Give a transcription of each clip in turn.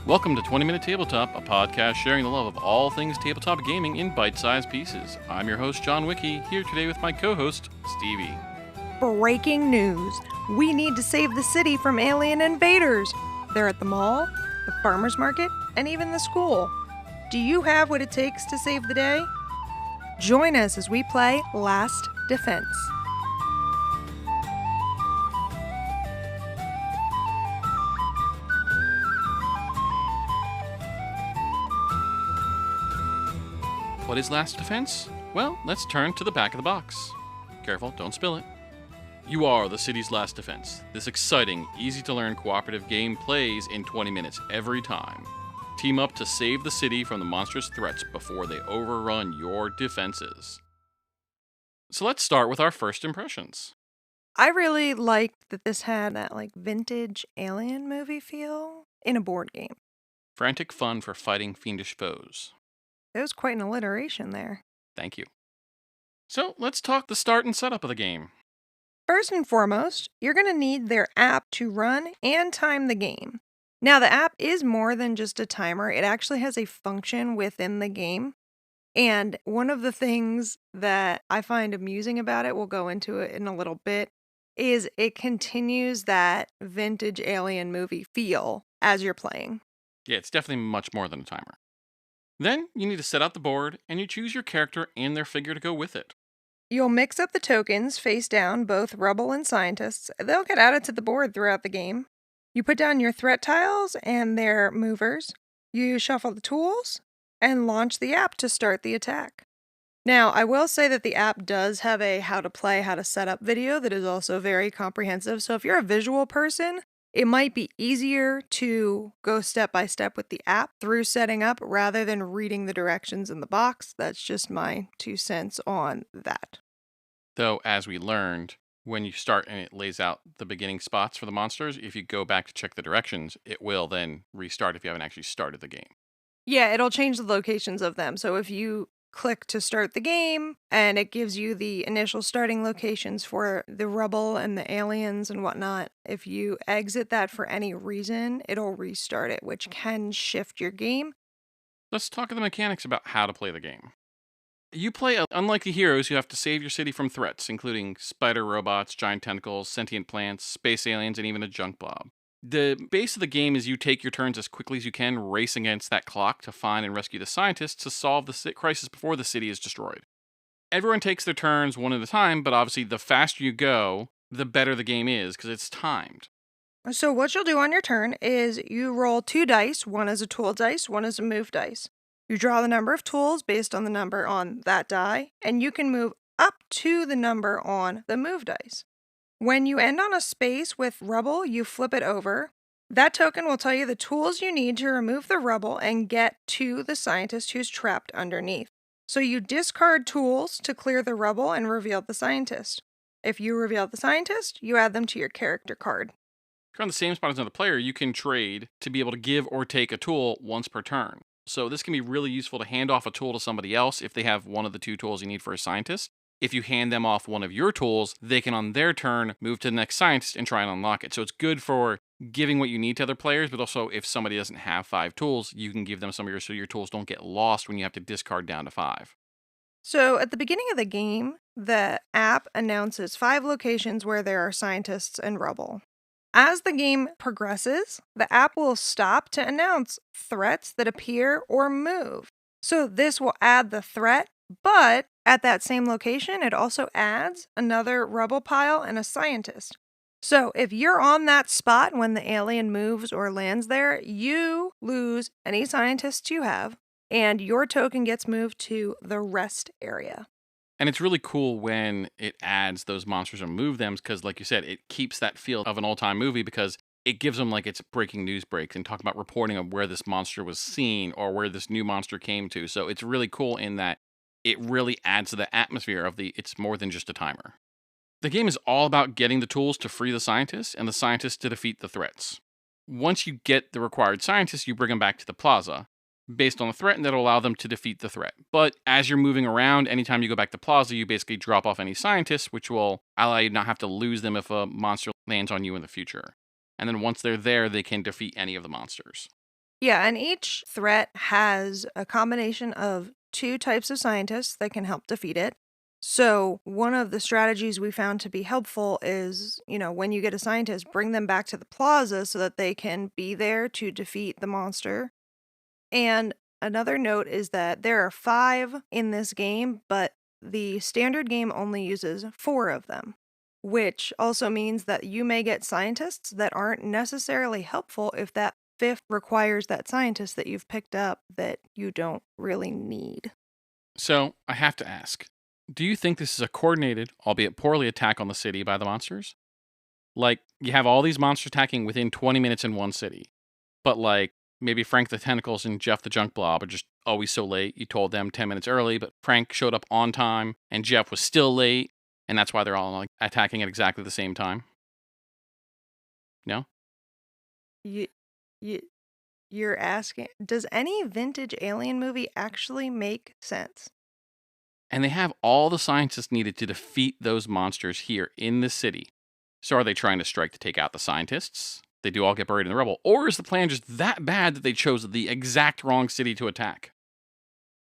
Welcome to 20 Minute Tabletop, a podcast sharing the love of all things tabletop gaming in bite-sized pieces. I'm your host, John Wickee, here today with my co-host, Stevie. Breaking news. We need to save the city from alien invaders. They're at the mall, the farmer's market, and even the school. Do you have what it takes to save the day? Join us as we play Last Defense. What is Last Defense? Well, let's turn to the back of the box. Careful, don't spill it. You are the city's last defense. This exciting, easy-to-learn cooperative game plays in 20 minutes every time. Team up to save the city from the monstrous threats before they overrun your defenses. So let's start with our first impressions. I really liked that this had that vintage alien movie feel in a board game. Frantic fun for fighting fiendish foes. It was quite an alliteration there. Thank you. So let's talk the start and setup of the game. First and foremost, you're going to need their app to run and time the game. Now, the app is more than just a timer. It actually has a function within the game. And one of the things that I find amusing about it, we'll go into it in a little bit, is it continues that vintage alien movie feel as you're playing. Yeah, it's definitely much more than a timer. Then you need to set out the board and you choose your character and their figure to go with it. You'll mix up the tokens face down, both rebel and scientists. They'll get added to the board throughout the game. You put down your threat tiles and their movers. You shuffle the tools and launch the app to start the attack. Now, I will say that the app does have a how to play, how to set up video that is also very comprehensive. So if you're a visual person, it might be easier to go step by step with the app through setting up rather than reading the directions in the box. That's just my 2 cents on that. Though, as we learned, when you start and it lays out the beginning spots for the monsters, if you go back to check the directions, it will then restart if you haven't actually started the game. Yeah, it'll change the locations of them. So if you click to start the game and it gives you the initial starting locations for the rubble and the aliens and whatnot, if you exit that for any reason, it'll restart it, which can shift your game. Let's talk of the mechanics about how to play the game. You play unlikely heroes who have to save your city from threats, including spider robots, giant tentacles, sentient plants, space aliens, and even a junk blob. The base of the game is you take your turns as quickly as you can, race against that clock to find and rescue the scientists to solve the crisis before the city is destroyed. Everyone takes their turns one at a time, but obviously the faster you go, the better the game is because it's timed. So what you'll do on your turn is you roll 2 dice. One is a tool dice, one is a move dice. You draw the number of tools based on the number on that die, and you can move up to the number on the move dice. When you end on a space with rubble, you flip it over. That token will tell you the tools you need to remove the rubble and get to the scientist who's trapped underneath. So you discard tools to clear the rubble and reveal the scientist. If you reveal the scientist, you add them to your character card. If you're on the same spot as another player, you can trade to be able to give or take a tool once per turn. So this can be really useful to hand off a tool to somebody else if they have one of the 2 tools you need for a scientist. If you hand them off one of your tools, they can on their turn move to the next scientist and try and unlock it. So it's good for giving what you need to other players, but also if somebody doesn't have 5 tools, you can give them some of yours so your tools don't get lost when you have to discard down to 5. So at the beginning of the game, the app announces 5 locations where there are scientists and rubble. As the game progresses, the app will stop to announce threats that appear or move. So this will add the threat, but at that same location, it also adds another rubble pile and a scientist. So if you're on that spot when the alien moves or lands there, you lose any scientists you have, and your token gets moved to the rest area. And it's really cool when it adds those monsters and move them because, like you said, it keeps that feel of an old-time movie because it gives them like it's breaking news breaks and talk about reporting of where this monster was seen or where this new monster came to. So it's really cool in that it really adds to the atmosphere of it's more than just a timer. The game is all about getting the tools to free the scientists and the scientists to defeat the threats. Once you get the required scientists, you bring them back to the plaza. Based on the threat, and that'll allow them to defeat the threat. But as you're moving around, anytime you go back to Plaza, you basically drop off any scientists, which will allow you not have to lose them if a monster lands on you in the future. And then once they're there, they can defeat any of the monsters. Yeah, and each threat has a combination of two types of scientists that can help defeat it. So, one of the strategies we found to be helpful is, when you get a scientist, bring them back to the plaza so that they can be there to defeat the monster. And another note is that there are 5 in this game, but the standard game only uses 4 of them, which also means that you may get scientists that aren't necessarily helpful if that 5th requires that scientist that you've picked up that you don't really need. So, I have to ask, do you think this is a coordinated, albeit poorly, attack on the city by the monsters? Like, you have all these monsters attacking within 20 minutes in one city, but like, maybe Frank the Tentacles and Jeff the Junk Blob are just always so late. You told them 10 minutes early, but Frank showed up on time and Jeff was still late, and that's why they're all like attacking at exactly the same time. No? You, you, you're asking, does any vintage alien movie actually make sense? And they have all the scientists needed to defeat those monsters here in the city. So are they trying to strike to take out the scientists? They do all get buried in the rubble. Or is the plan just that bad that they chose the exact wrong city to attack?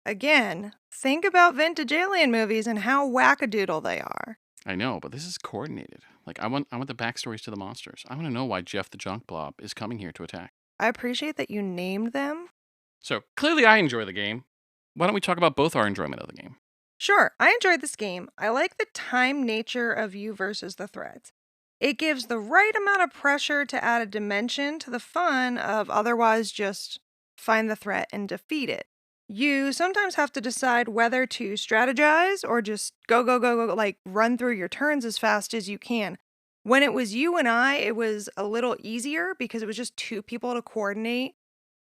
Again, think about vintage alien movies and how wackadoodle they are. I know, but this is coordinated. Like, I want the backstories to the monsters. I want to know why Jeff the Junk Blob is coming here to attack. I appreciate that you named them. So clearly I enjoy the game. Why don't we talk about both our enjoyment of the game? Sure, I enjoyed this game. I like the time nature of you versus the threats. It gives the right amount of pressure to add a dimension to the fun of otherwise just find the threat and defeat it. You sometimes have to decide whether to strategize or just go, go, go, go, like run through your turns as fast as you can. When it was you and I, it was a little easier because it was just 2 people to coordinate.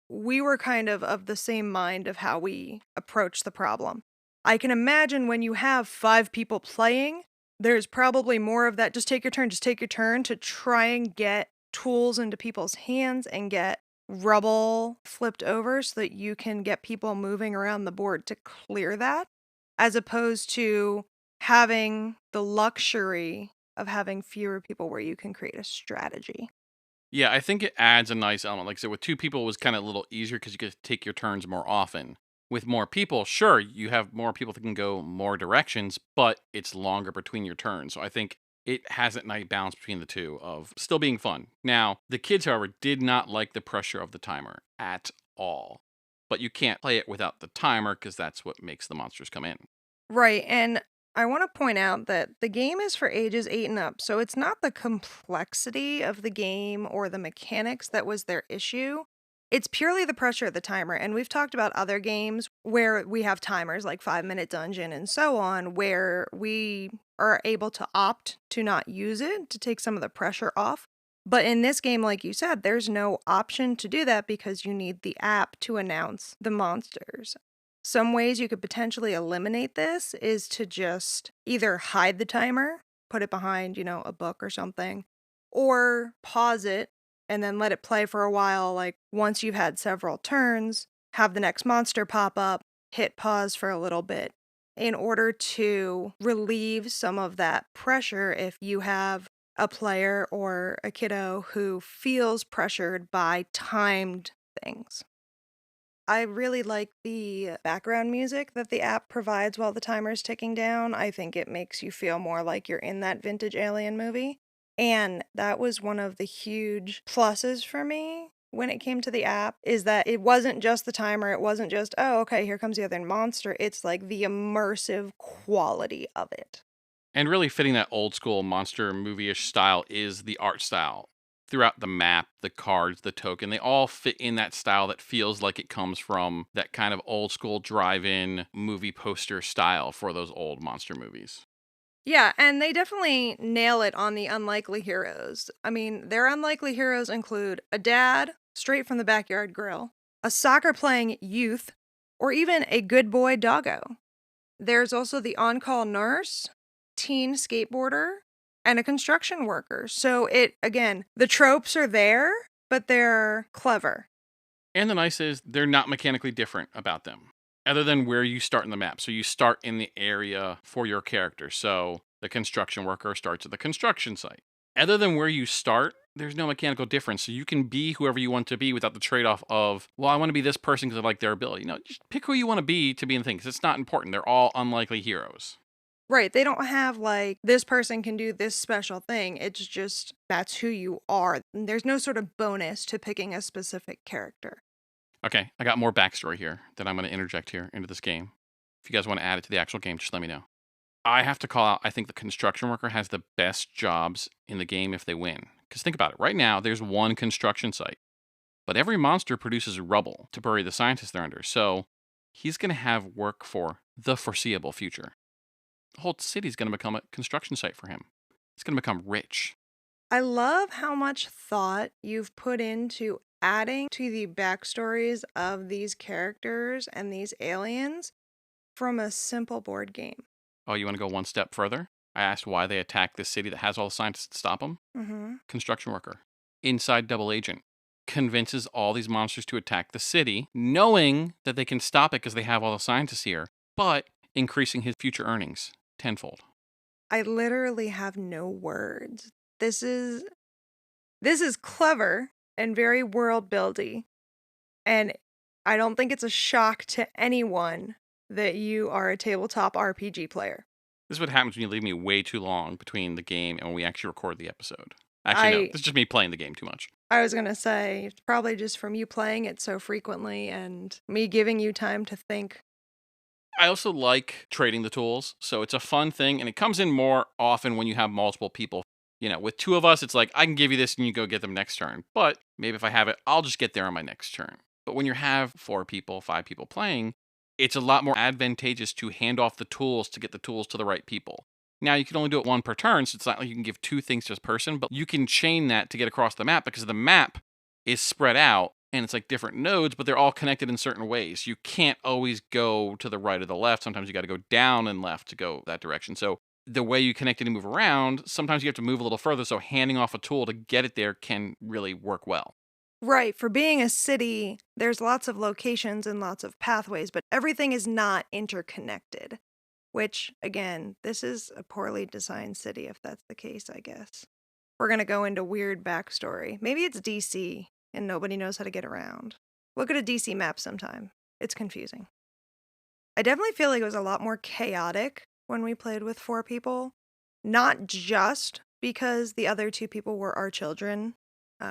We were kind of the same mind of how we approach the problem. I can imagine when you have 5 people playing, there's probably more of that just take your turn to try and get tools into people's hands and get rubble flipped over so that you can get people moving around the board to clear that, as opposed to having the luxury of having fewer people where you can create a strategy. Yeah, I think it adds a nice element. Like I said, with 2 people, it was kind of a little easier because you get to take your turns more often. With more people, sure, you have more people that can go more directions, but it's longer between your turns. So I think it has that nice balance between the two of still being fun. Now, the kids, however, did not like the pressure of the timer at all. But you can't play it without the timer because that's what makes the monsters come in. Right, and I want to point out that the game is for ages 8 and up, so it's not the complexity of the game or the mechanics that was their issue. It's purely the pressure of the timer, and we've talked about other games where we have timers like 5-minute dungeon and so on, where we are able to opt to not use it to take some of the pressure off. But in this game, like you said, there's no option to do that because you need the app to announce the monsters. Some ways you could potentially eliminate this is to just either hide the timer, put it behind, a book or something, or pause it and then let it play for a while. Like once you've had several turns, have the next monster pop up, hit pause for a little bit in order to relieve some of that pressure if you have a player or a kiddo who feels pressured by timed things. I really like the background music that the app provides while the timer's ticking down. I think it makes you feel more like you're in that vintage alien movie. And that was one of the huge pluses for me when it came to the app, is that it wasn't just the timer. It wasn't just, oh, okay, here comes the other monster. It's like the immersive quality of it. And really fitting that old school monster movie-ish style is the art style. Throughout the map, the cards, the token, they all fit in that style that feels like it comes from that kind of old school drive-in movie poster style for those old monster movies. Yeah, and they definitely nail it on the unlikely heroes. I mean, their unlikely heroes include a dad, straight from the backyard grill, a soccer playing youth, or even a good boy doggo. There's also the on call nurse, teen skateboarder, and a construction worker. So again, the tropes are there, but they're clever. And the nice is they're not mechanically different about them, other than where you start in the map. So you start in the area for your character. So the construction worker starts at the construction site. Other than where you start, there's no mechanical difference. So you can be whoever you want to be without the trade-off of, well, I want to be this person because I like their ability. No, just pick who you want to be in the thing, because it's not important. They're all unlikely heroes. Right, they don't have, like, this person can do this special thing, it's just that's who you are. There's no sort of bonus to picking a specific character. Okay, I got more backstory here that I'm going to interject here into this game. If you guys want to add it to the actual game, just let me know. I have to call out, I think the construction worker has the best jobs in the game if they win. Because think about it, right now, there's one construction site, but every monster produces rubble to bury the scientists they're under, so he's going to have work for the foreseeable future. The whole city's going to become a construction site for him. He's going to become rich. I love how much thought you've put into adding to the backstories of these characters and these aliens from a simple board game. Oh, you want to go one step further? I asked why they attack this city that has all the scientists to stop them. Mm-hmm. Construction worker, inside double agent, convinces all these monsters to attack the city, knowing that they can stop it because they have all the scientists here, but increasing his future earnings tenfold. I literally have no words. This is clever and very world buildy. And I don't think it's a shock to anyone that you are a tabletop RPG player. This is what happens when you leave me way too long between the game and when we actually record the episode. Actually, no, this is just me playing the game too much. I was going to say, it's probably just from you playing it so frequently and me giving you time to think. I also like trading the tools, so it's a fun thing, and it comes in more often when you have multiple people. You know, with two of us, it's like, I can give you this and you go get them next turn. But maybe if I have it, I'll just get there on my next turn. But when you have 4 people, 5 people playing, it's a lot more advantageous to hand off the tools to get the tools to the right people. Now, you can only do it 1 per turn, so it's not like you can give 2 things to this person, but you can chain that to get across the map because the map is spread out and it's like different nodes, but they're all connected in certain ways. You can't always go to the right or the left. Sometimes you got to go down and left to go that direction. So the way you connect it and move around, sometimes you have to move a little further. So handing off a tool to get it there can really work well. Right. For being a city, there's lots of locations and lots of pathways, but everything is not interconnected. Which, again, this is a poorly designed city if that's the case, I guess. We're going to go into weird backstory. Maybe it's DC and nobody knows how to get around. Look at a DC map sometime. It's confusing. I definitely feel like it was a lot more chaotic when we played with 4 people. Not just because the other 2 people were our children.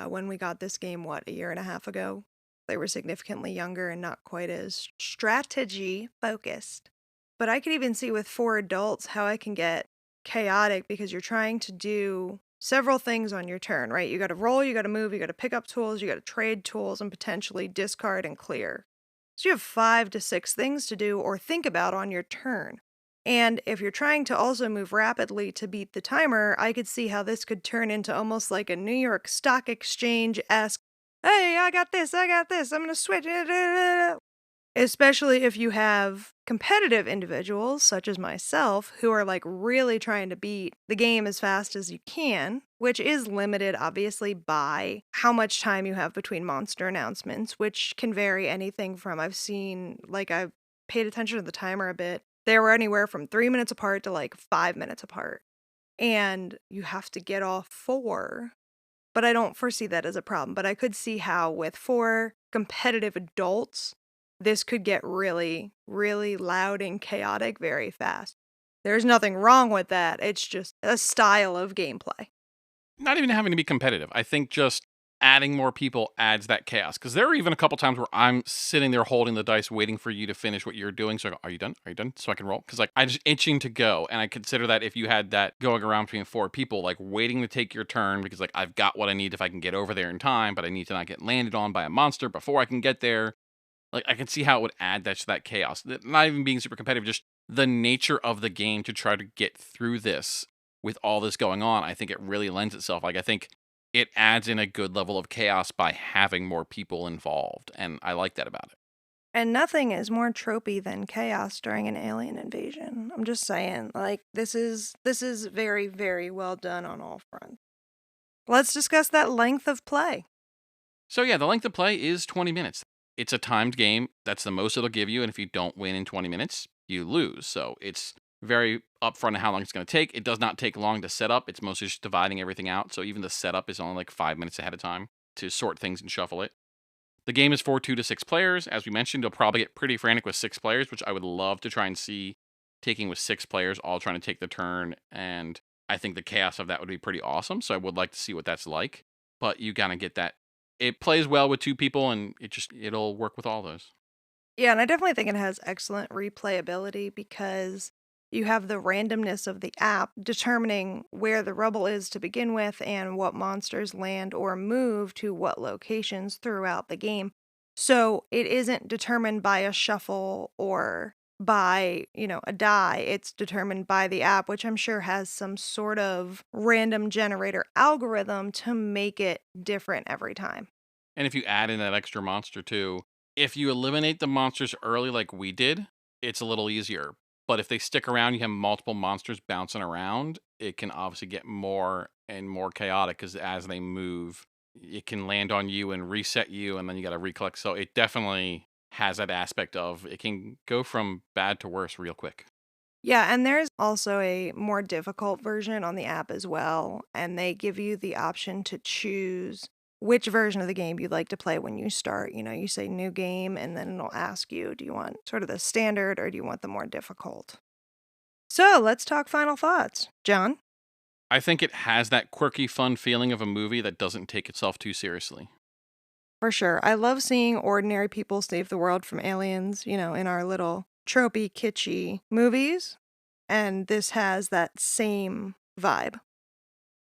When we got this game, a year and a half ago? They were significantly younger and not quite as strategy focused. But I could even see with 4 adults how I can get chaotic because you're trying to do several things on your turn, right? You got to roll, you got to move, you got to pick up tools, you got to trade tools, and potentially discard and clear. So you have 5 to 6 things to do or think about on your turn. And if you're trying to also move rapidly to beat the timer, I could see how this could turn into almost like a New York Stock Exchange-esque, hey, I got this, I'm going to switch it. Especially if you have competitive individuals, such as myself, who are like really trying to beat the game as fast as you can, which is limited obviously by how much time you have between monster announcements, which can vary anything from I've paid attention to the timer a bit. They were anywhere from 3 minutes apart to like 5 minutes apart. And you have to get off 4. But I don't foresee that as a problem. But I could see how with 4 competitive adults, this could get really, really loud and chaotic very fast. There's nothing wrong with that. It's just a style of gameplay. Not even having to be competitive. I think just adding more people adds that chaos. Because there are even a couple times where I'm sitting there holding the dice, waiting for you to finish what you're doing. So I go, are you done? Are you done? So I can roll. Because like I'm just itching to go. And I consider that if you had that going around between 4 people, like waiting to take your turn because like I've got what I need if I can get over there in time, but I need to not get landed on by a monster before I can get there. Like, I can see how it would add that chaos. Not even being super competitive, just the nature of the game to try to get through this with all this going on. I think it really lends itself. Like, I think it adds in a good level of chaos by having more people involved. And I like that about it. And nothing is more tropey than chaos during an alien invasion. I'm just saying, like, this is very, very well done on all fronts. Let's discuss that length of play. So yeah, the length of play is 20 minutes. It's a timed game. That's the most it'll give you. And if you don't win in 20 minutes, you lose. So it's very upfront on how long it's going to take. It does not take long to set up. It's mostly just dividing everything out. So even the setup is only like 5 minutes ahead of time to sort things and shuffle it. The game is for 2 to 6 players. As we mentioned, you'll probably get pretty frantic with 6 players, which I would love to try and see taking with 6 players, all trying to take the turn. And I think the chaos of that would be pretty awesome. So I would like to see what that's like. But you gotta get that. It plays well with 2 people, and it'll work with all those. Yeah, and I definitely think it has excellent replayability because you have the randomness of the app determining where the rubble is to begin with and what monsters land or move to what locations throughout the game. So it isn't determined by a shuffle or by, a die. It's determined by the app, which I'm sure has some sort of random generator algorithm to make it different every time. And if you add in that extra monster too, if you eliminate the monsters early like we did, it's a little easier. But if they stick around, you have multiple monsters bouncing around, it can obviously get more and more chaotic because as they move, it can land on you and reset you, and then you got to recollect. So it definitely has that aspect of it can go from bad to worse real quick. Yeah, and there's also a more difficult version on the app as well, and they give you the option to choose which version of the game you'd like to play when you start. You say new game, and then it'll ask you, do you want sort of the standard or do you want the more difficult? So let's talk final thoughts. John? I think it has that quirky, fun feeling of a movie that doesn't take itself too seriously. For sure. I love seeing ordinary people save the world from aliens, in our little tropey, kitschy movies. And this has that same vibe.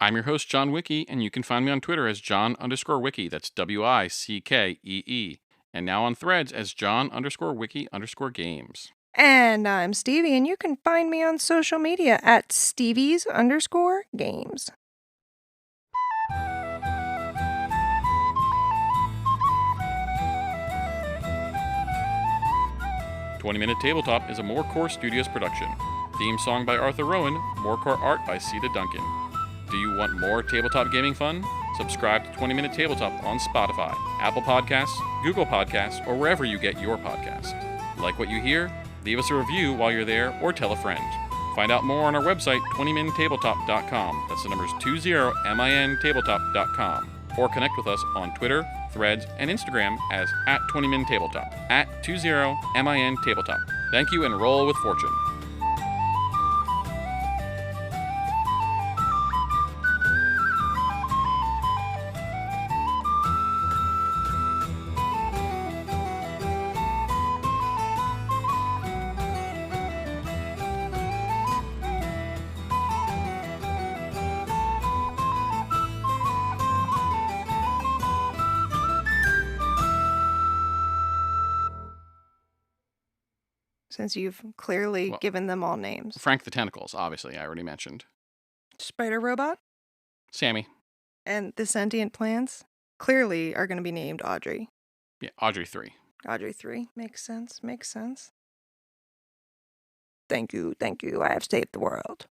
I'm your host, John Wickee, and you can find me on Twitter as John_Wickee. That's Wickee. And now on Threads as John_Wickee_games. And I'm Stevie, and you can find me on social media at Stevies_games. "20 Minute Tabletop" is a Morecore Studios production. Theme song by Arthur Rowan, Morecore art by Sita Duncan. Do you want more tabletop gaming fun? Subscribe to 20 Minute Tabletop on Spotify, Apple Podcasts, Google Podcasts, or wherever you get your podcasts. Like what you hear? Leave us a review while you're there or tell a friend. Find out more on our website, 20mintabletop.com. That's the numbers 20mintabletop.com. Or connect with us on Twitter, Threads, and Instagram as @20mintabletop, @20mintabletop. Thank you and roll with fortune. Since you've clearly given them all names. Frank the Tentacles, obviously, I already mentioned. Spider Robot? Sammy. And the sentient plants clearly are going to be named Audrey. Yeah, Audrey 3. Audrey 3. Makes sense. Thank you. I have saved the world.